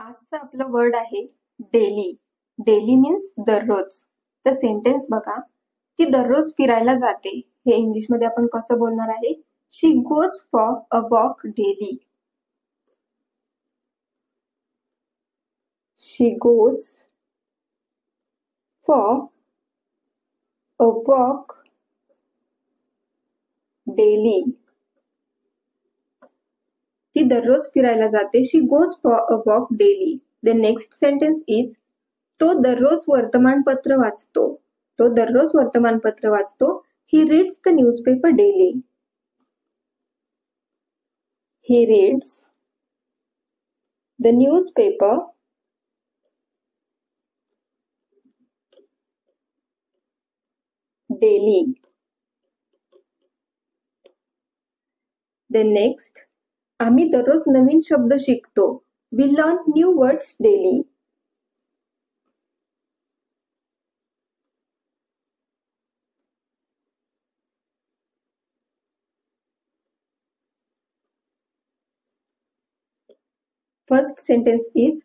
आजचं आपलं वर्ड आहे डेली. डेली मीन्स दररोज. तर सेंटेन्स बघा, ती दररोज फिरायला जाते. हे इंग्लिश मध्ये आपण कसं बोलणार आहे? She goes for a walk daily. She goes for a walk daily. ती दररोज फिरायला जाते. She goes for a walk daily. The next sentence is तो दररोज वर्तमानपत्र वाचतो. तो दररोज वर्तमानपत्र वाचतो. He reads the newspaper daily. He reads the newspaper daily. The next, आम्ही दररोज नवीन शब्द शिकतो. We learn new words daily. First sentence is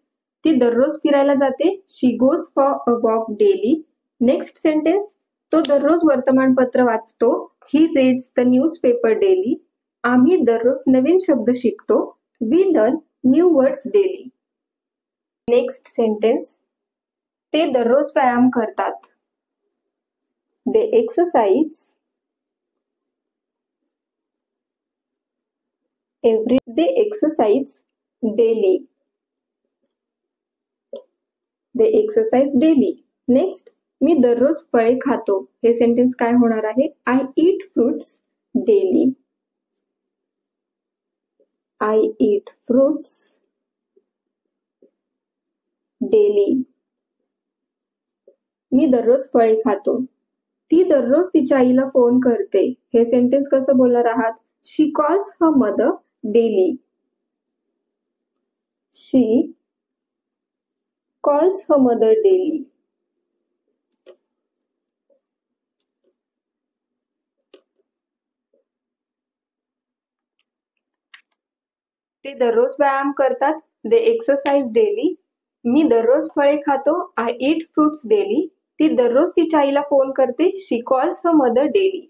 ती दररोज फिरायला जाते. She goes for a walk daily. Next sentence, तो दररोज वर्तमानपत्र वाचतो. He reads the newspaper daily. आम्ही दररोज नवीन शब्द शिकतो. We learn new words daily. Next sentence, ते दररोज व्यायाम करतात. They exercise every. They exercise daily. They exercise daily. Next, मी दररोज फळे खातो. हे सेंटेन्स काय होणार आहे? I eat fruits daily. I eat fruits daily. मी दररोज फळे खातो. ती दररोज तिच्या आईला फोन करते. हे सेंटेन्स कसं बोलणार आहात? शी कॉल्स हर मदर डेली. शी calls her mother daily. ते दररोज व्यायाम करतात. They exercise daily. मी दररोज फळे खातो. I eat fruits daily. ती दररोज तिच्या आईला फोन करते. शी कॉल्स हर मदर डेली.